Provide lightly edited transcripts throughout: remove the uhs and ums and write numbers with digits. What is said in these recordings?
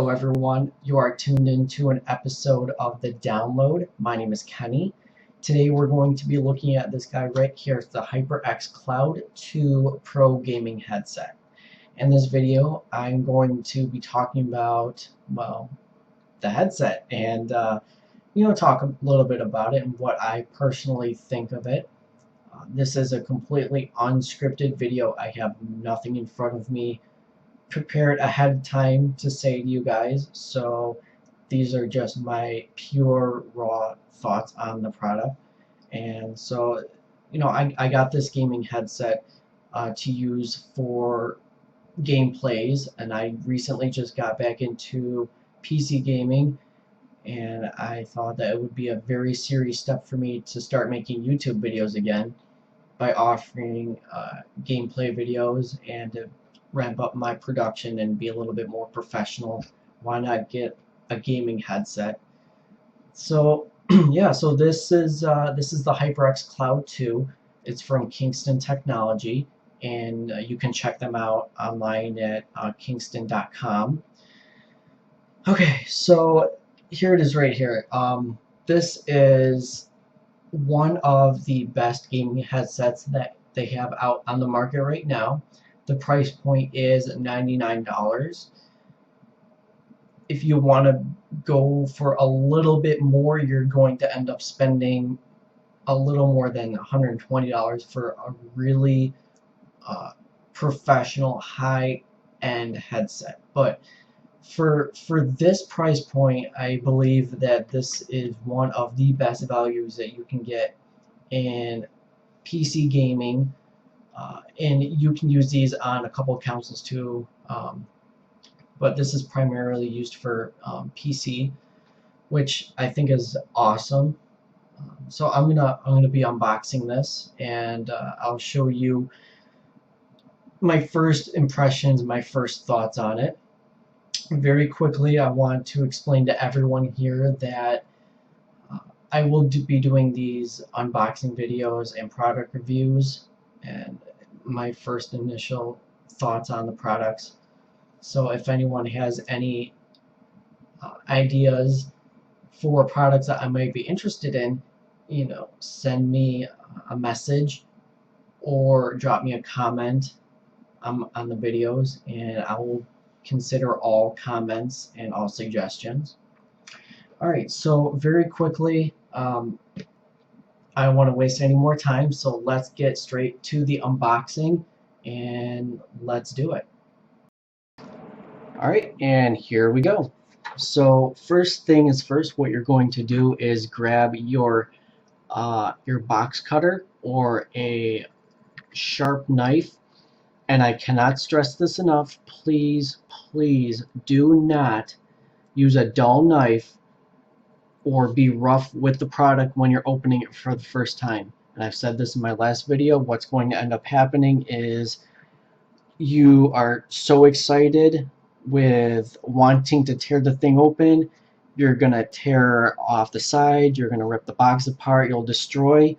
Hello everyone, you are tuned into an episode of The Download. My name is Kenny. Today we're going to be looking at this guy right here. It's the HyperX Cloud 2 Pro gaming headset. In this video I'm going to be talking about, well, the headset and talk a little bit about it and what I personally think of it. This is a completely unscripted video. I have nothing in front of me prepared ahead of time to say to you guys, so these are just my pure raw thoughts on the product. And so I got this gaming headset to use for gameplays, and I recently just got back into PC gaming, and I thought that it would be a very serious step for me to start making YouTube videos again by offering gameplay videos and to ramp up my production and be a little bit more professional. Why not get a gaming headset? So yeah, so this is the HyperX Cloud 2. It's from Kingston Technology, and you can check them out online at kingston.com. Okay, so here it is right here. This is one of the best gaming headsets that they have out on the market right now. The price point is $99. If you want to go for a little bit more, you're going to end up spending a little more than $120 for a really professional high-end headset. But for this price point, I believe that this is one of the best values that you can get in PC gaming. And you can use these on a couple of consoles too, but this is primarily used for PC, which I think is awesome. So I'm gonna be unboxing this, and I'll show you my first impressions, my first thoughts on it. Very quickly, I want to explain to everyone here that I will be doing these unboxing videos and product reviews and my first initial thoughts on the products. So if anyone has any ideas for products that I might be interested in, send me a message or drop me a comment on the videos, and I will consider all comments and all suggestions. Alright, so very quickly, I don't want to waste any more time, so let's get straight to the unboxing and let's do it. Alright, and here we go. So first thing is first, what you're going to do is grab your box cutter or a sharp knife, and I cannot stress this enough, please do not use a dull knife or be rough with the product when you're opening it for the first time. And I've said this in my last video, what's going to end up happening is you are so excited with wanting to tear the thing open, you're gonna tear off the side, you're gonna rip the box apart, you'll destroy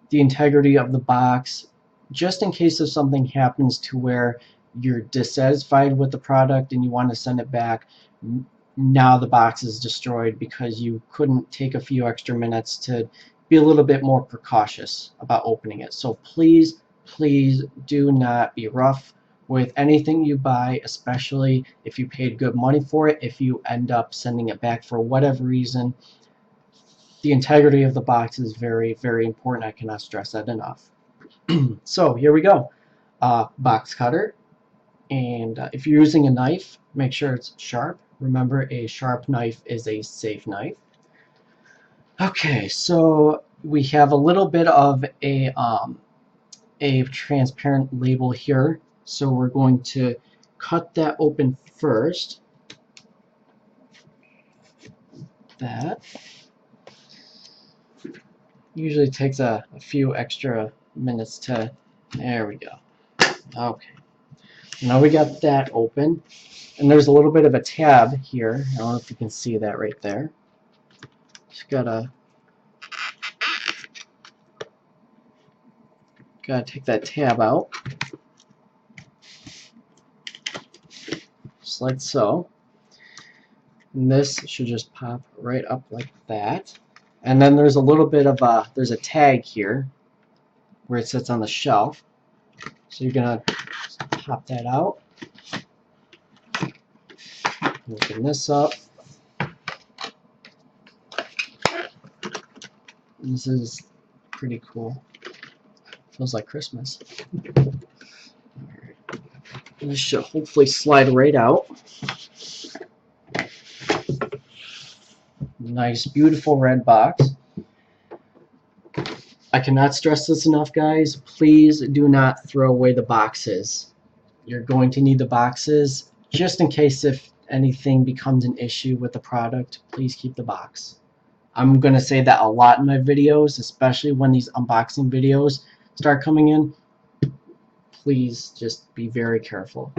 the integrity of the box, just in case if something happens to where you're dissatisfied with the product and you want to send it back. Now the box is destroyed because you couldn't take a few extra minutes to be a little bit more precautious about opening it. So please do not be rough with anything you buy, especially if you paid good money for it. If you end up sending it back for whatever reason, the integrity of the box is very important. I cannot stress that enough. So here we go. Box cutter, and if you're using a knife, make sure it's sharp. Remember, a sharp knife is a safe knife. Okay, so we have a little bit of a transparent label here, so we're going to cut that open first. That usually takes a few extra minutes to, there we go. Okay, now we got that open, and there's a little bit of a tab here. I don't know if you can see that right there. Just gotta take that tab out, just like so. And this should just pop right up like that. And then there's a little bit of there's a tag here where it sits on the shelf. So you're gonna pop that out. Open this up. This is pretty cool. Feels like Christmas. This should hopefully slide right out. Nice, beautiful red box. I cannot stress this enough, guys. Please do not throw away the boxes. You're going to need the boxes just in case if anything becomes an issue with the product. Please keep the box. I'm going to say that a lot in my videos, especially when these unboxing videos start coming in. Please just be very careful.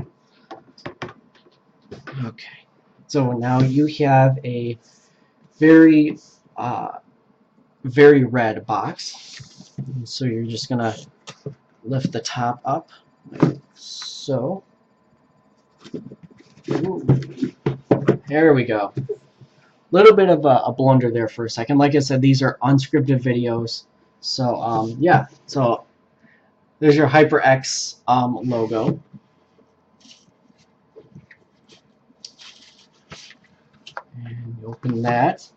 Okay, so now you have a very red box. And so you're just going to lift the top up like so. Ooh. There we go. Little bit of a blunder there for a second. Like I said, these are unscripted videos. So yeah, so there's your HyperX logo. And you open that,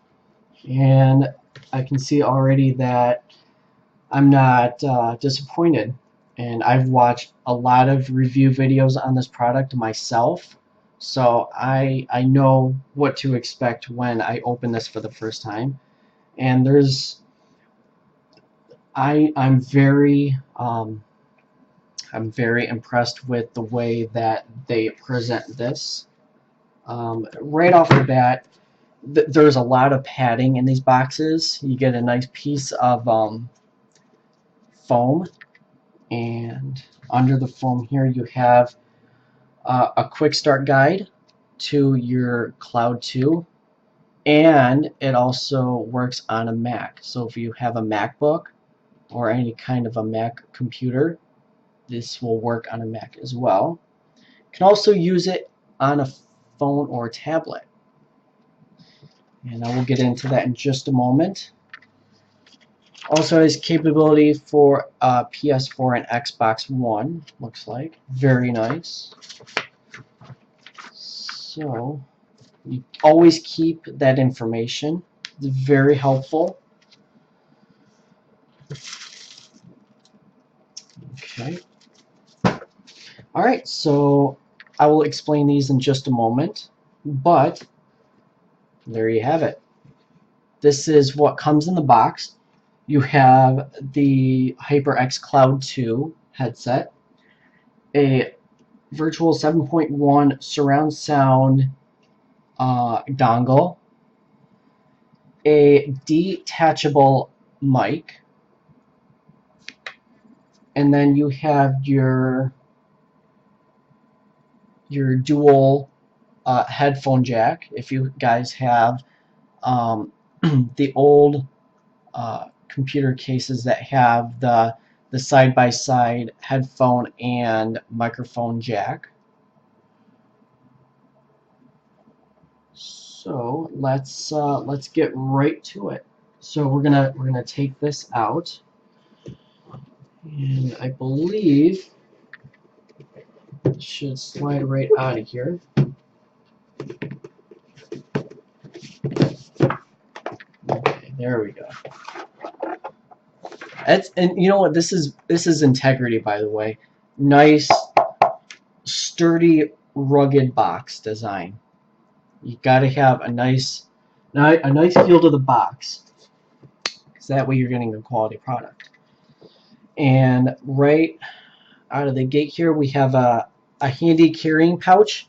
and I can see already that I'm not disappointed. And I've watched a lot of review videos on this product myself. So I know what to expect when I open this for the first time, and I'm very impressed with the way that they present this. Right off the bat, there's a lot of padding in these boxes. You get a nice piece of foam, and under the foam here you have a quick start guide to your Cloud 2, and it also works on a Mac. So if you have a MacBook or any kind of a Mac computer, this will work on a Mac as well. You can also use it on a phone or a tablet, and I will get into that in just a moment. Also has capability for PS4 and Xbox One, looks like. Very nice. So you always keep that information. It's very helpful. Okay. Alright, so I will explain these in just a moment, but there you have it. This is what comes in the box. You have the HyperX Cloud 2 headset, a virtual 7.1 surround sound dongle, a detachable mic, and then you have your dual headphone jack. If you guys have the old computer cases that have the side-by-side headphone and microphone jack. So let's get right to it. So we're gonna take this out, and I believe it should slide right out of here. Okay, there we go. And you know what? This is integrity, by the way. Nice, sturdy, rugged box design. You got to have a nice feel to the box, because that way you're getting a quality product. And right out of the gate here, we have a handy carrying pouch,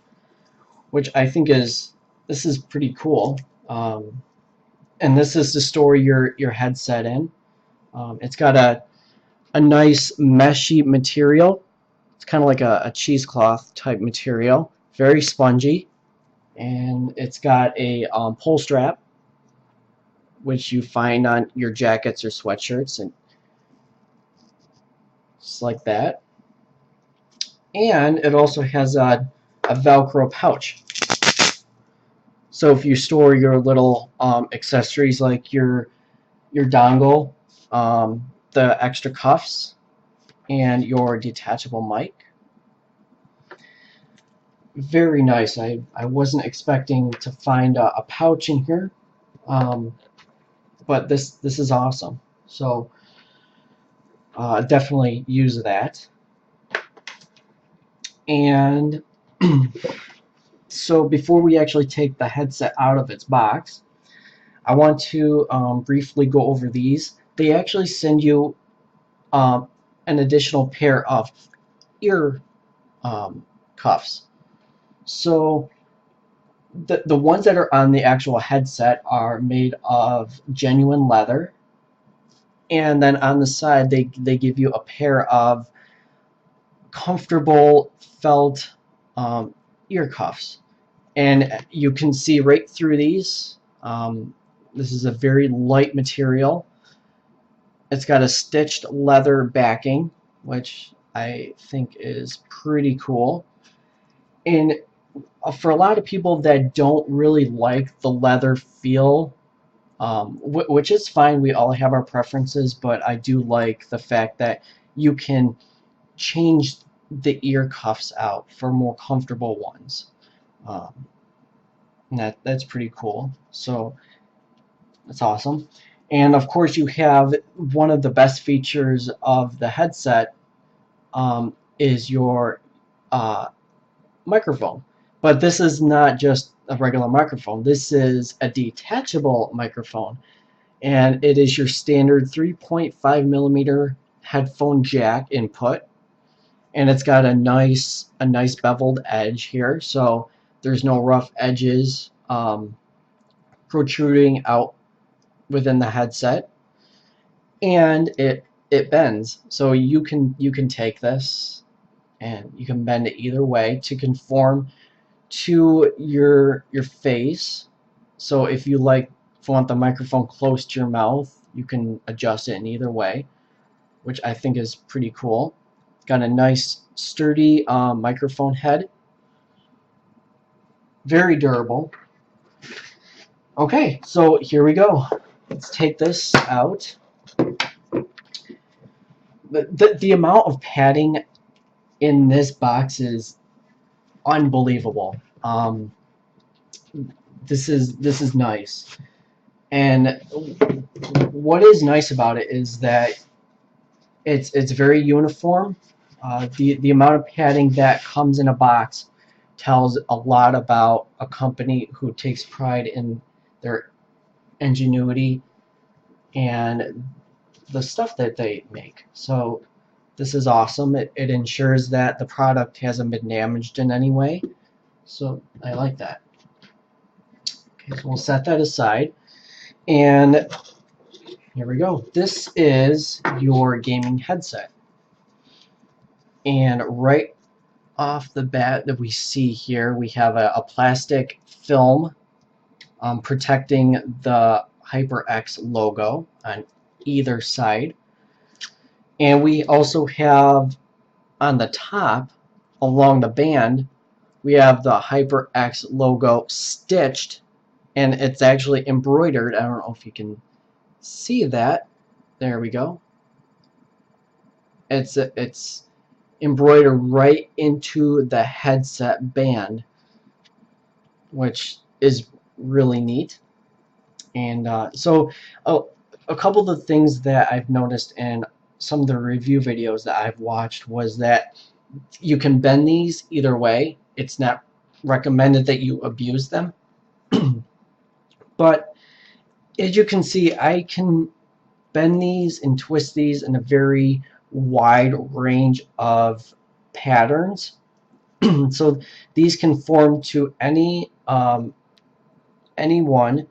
which I think this is pretty cool. And this is to store your headset in. It's got a nice meshy material. It's kind of like a cheesecloth type material, very spongy, and it's got a pull strap, which you find on your jackets or sweatshirts, and just like that. And it also has a Velcro pouch. So if you store your little accessories like your dongle, the extra cuffs, and your detachable mic. Very nice. I wasn't expecting to find a pouch in here, but this is awesome. So definitely use that. And so before we actually take the headset out of its box, I want to briefly go over these. They actually send you an additional pair of ear cuffs. So the ones that are on the actual headset are made of genuine leather, and then on the side they give you a pair of comfortable felt ear cuffs, and you can see right through these. This is a very light material. It's got a stitched leather backing, which I think is pretty cool. And for a lot of people that don't really like the leather feel, which is fine, we all have our preferences, but I do like the fact that you can change the ear cuffs out for more comfortable ones. And that's pretty cool. So that's awesome. And of course, you have one of the best features of the headset is your microphone. But this is not just a regular microphone. This is a detachable microphone, and it is your standard 3.5 millimeter headphone jack input, and it's got a nice beveled edge here, so there's no rough edges protruding out within the headset, and it bends, so you can take this and you can bend it either way to conform to your face. So if you want the microphone close to your mouth, you can adjust it in either way, which I think is pretty cool. Got a nice sturdy microphone head, very durable. Okay, so here we go. Let's take this out. The amount of padding in this box is unbelievable. This is nice, and what is nice about it is that it's very uniform. The amount of padding that comes in a box tells a lot about a company who takes pride in their ingenuity and the stuff that they make. So this is awesome. It ensures that the product hasn't been damaged in any way. So I like that. Okay, so we'll set that aside. And here we go. This is your gaming headset. And right off the bat that we see here, we have a plastic film protecting the HyperX logo on either side. And we also have on the top, along the band, we have the HyperX logo stitched, and it's actually embroidered. I don't know if you can see that. There we go. It's embroidered right into the headset band, which is really neat. And so a couple of the things that I've noticed in some of the review videos that I've watched was that you can bend these either way. It's not recommended that you abuse them. But as you can see, I can bend these and twist these in a very wide range of patterns. So these can form to any anyone,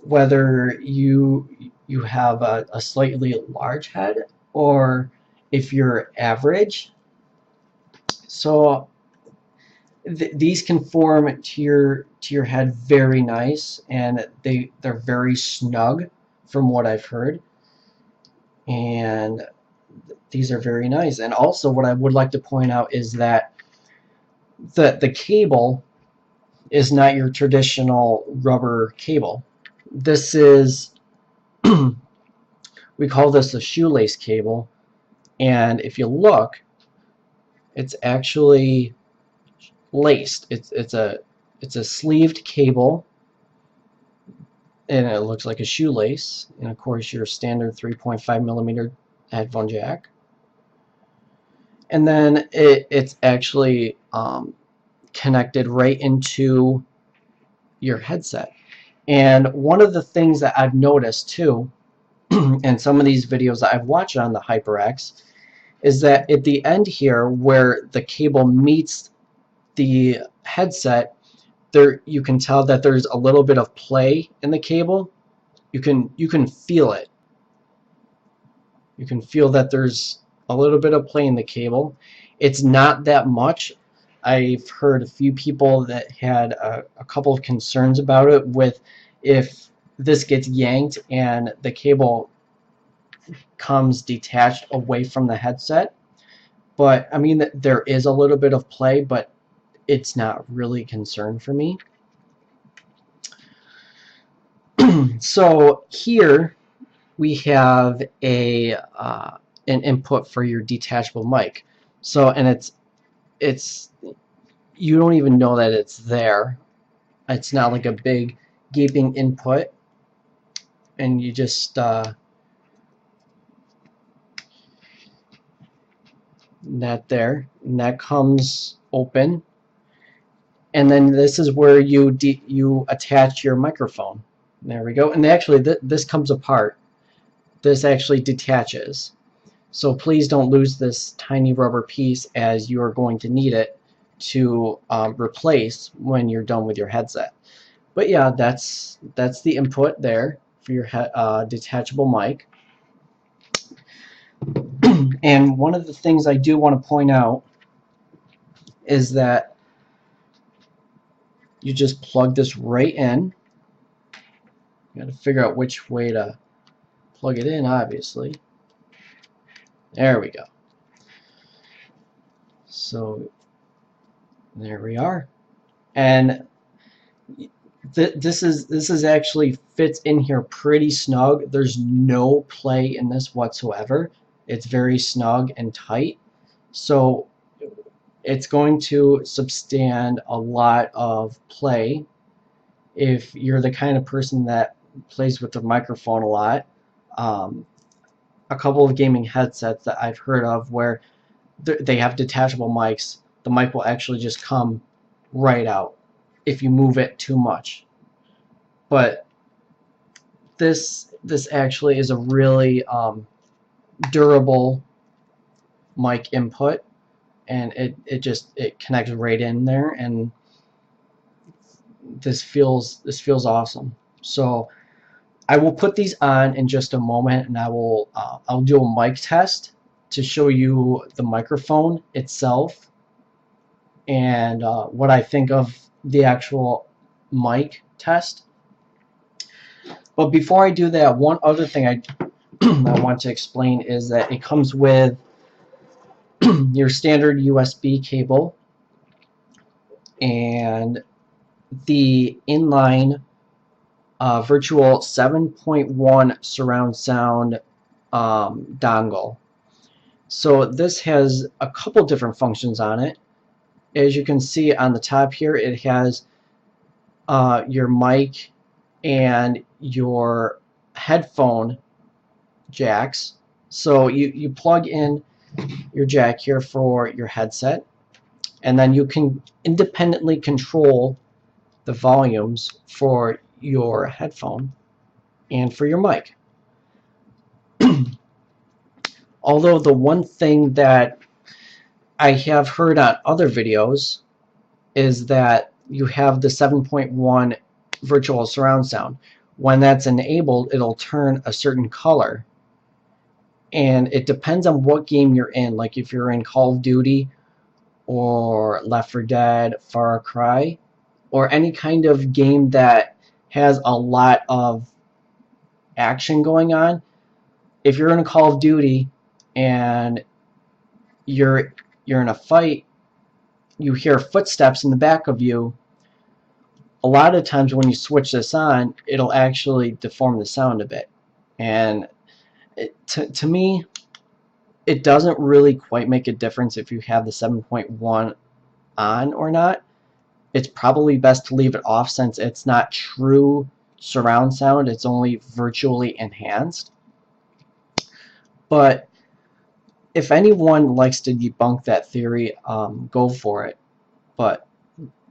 whether you have a slightly large head or if you're average. So these can form to your head very nice, and they're very snug from what I've heard, and these are very nice. And also what I would like to point out is that the cable is not your traditional rubber cable. This is, we call this a shoelace cable, and if you look, it's actually laced. It's a sleeved cable, and it looks like a shoelace. And of course, your standard 3.5 millimeter headphone jack. And then it's actually connected right into your headset. And one of the things that I've noticed too, in some of these videos that I've watched on the HyperX, is that at the end here where the cable meets the headset, there you can tell that there's a little bit of play in the cable. You can feel it. You can feel that there's a little bit of play in the cable. It's not that much. I've heard a few people that had a couple of concerns about it with if this gets yanked and the cable comes detached away from the headset. But I mean, there is a little bit of play, but it's not really a concern for me. So here we have an input for your detachable mic. So, and it's you don't even know that it's there. It's not like a big gaping input, and you just that there, and that comes open, and then this is where you attach your microphone. There we go. And actually, this comes apart. This actually detaches. So please don't lose this tiny rubber piece, as you are going to need it to replace when you're done with your headset. But yeah, that's the input there for your detachable mic. And one of the things I do want to point out is that you just plug this right in. You got to figure out which way to plug it in, obviously. There we go. So there we are. And this is actually fits in here pretty snug. There's no play in this whatsoever. It's very snug and tight. So it's going to withstand a lot of play if you're the kind of person that plays with the microphone a lot. A couple of gaming headsets that I've heard of where they have detachable mics, the mic will actually just come right out if you move it too much. But this actually is a really durable mic input, and it connects right in there, and this feels awesome. So I will put these on in just a moment, and I'll do a mic test to show you the microphone itself and what I think of the actual mic test. But before I do that, one other thing I want to explain is that it comes with your standard USB cable and the inline virtual 7.1 surround sound dongle. So this has a couple different functions on it. As you can see on the top here, it has your mic and your headphone jacks. So you plug in your jack here for your headset, and then you can independently control the volumes for your headphone and for your mic. Although the one thing that I have heard on other videos is that you have the 7.1 virtual surround sound. When that's enabled, it'll turn a certain color, and it depends on what game you're in. Like if you're in Call of Duty or Left 4 Dead, Far Cry, or any kind of game that has a lot of action going on. If you're in a Call of Duty and you're in a fight, you hear footsteps in the back of you, a lot of times when you switch this on, it'll actually deform the sound a bit. And to me, it doesn't really quite make a difference if you have the 7.1 on or not. It's probably best to leave it off since it's not true surround sound. It's only virtually enhanced. But if anyone likes to debunk that theory, go for it. But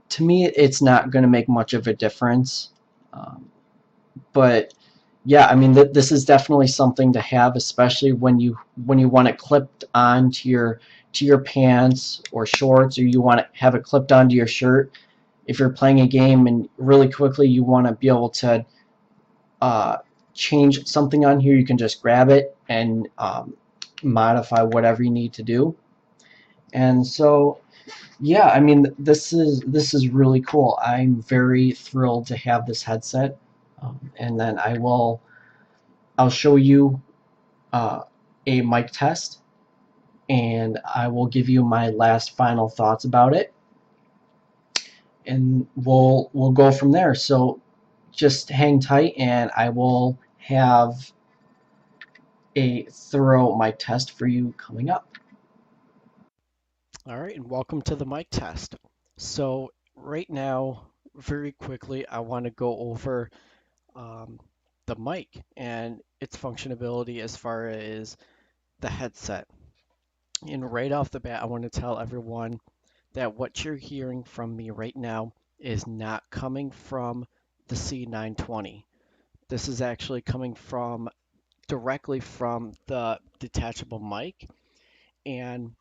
to me, it's not going to make much of a difference. But yeah, I mean, this is definitely something to have, especially when you want it clipped onto your pants or shorts, or you want to have it clipped onto your shirt. If you're playing a game and really quickly you want to be able to change something on here, you can just grab it and modify whatever you need to do. And so yeah, I mean, this is really cool. I'm very thrilled to have this headset, and then I'll show you a mic test, and I will give you my last final thoughts about it, and we'll go from there. So just hang tight, and I will have a thorough mic test for you coming up. All right, and welcome to the mic test. So right now, very quickly, I want to go over um, the mic and its functionality as far as the headset. And right off the bat, I want to tell everyone that what you're hearing from me right now is not coming from the C920. This is actually coming from directly from the detachable mic. And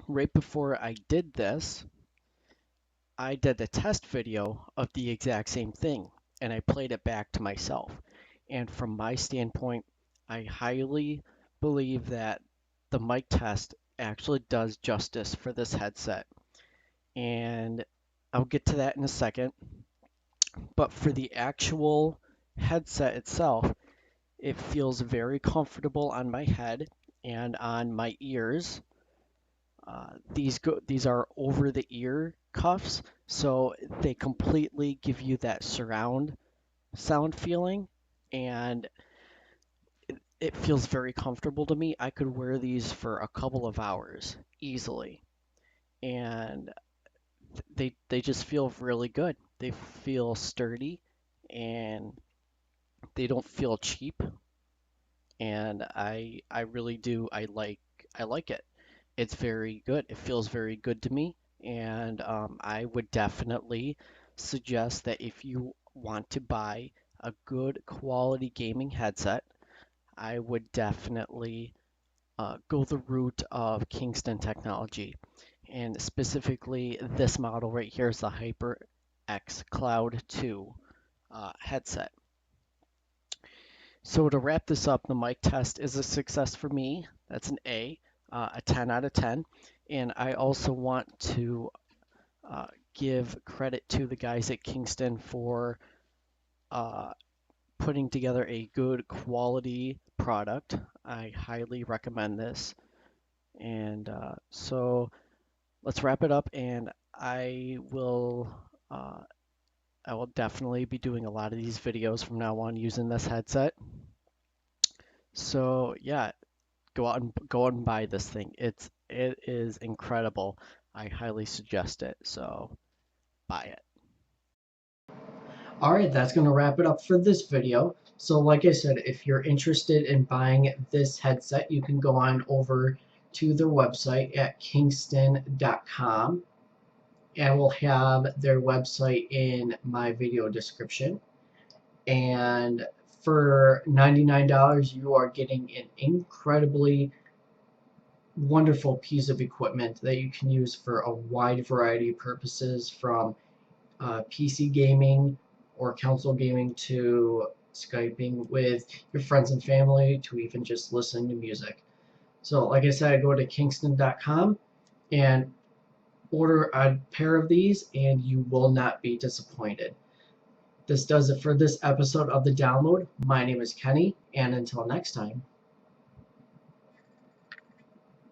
right before I did this, I did a test video of the exact same thing and I played it back to myself. And from my standpoint, I highly believe that the mic test actually does justice for this headset. And I'll get to that in a second. But for the actual headset itself, it feels very comfortable on my head and on my ears. These are over the ear cuffs, so they completely give you that surround sound feeling, and it feels very comfortable to me. I could wear these for a couple of hours easily, and they just feel really good. They feel sturdy, and they don't feel cheap, and I really do I like it. It's very good. It feels very good to me, and I would definitely suggest that if you want to buy a good quality gaming headset, I would definitely go the route of Kingston technology, and specifically this model right here is the HyperX Cloud 2 headset. So to wrap this up, the mic test is a success for me. That's an a 10 out of 10. And I also want to give credit to the guys at Kingston for uh, putting together a good quality product. I highly recommend this. And so let's wrap it up. And uh, I will definitely be doing a lot of these videos from now on using this headset. So yeah, go out and buy this thing. It is incredible. I highly suggest it. So buy it. Alright, that's going to wrap it up for this video. So like I said, if you're interested in buying this headset, you can go on over to their website at kingston.com, and we'll have their website in my video description. And for $99, you are getting an incredibly wonderful piece of equipment that you can use for a wide variety of purposes, from PC gaming or console gaming to Skyping with your friends and family to even just listening to music. So like I said, go to kingston.com and order a pair of these and you will not be disappointed. This does it for this episode of The Download. My name is Kenny, and until next time.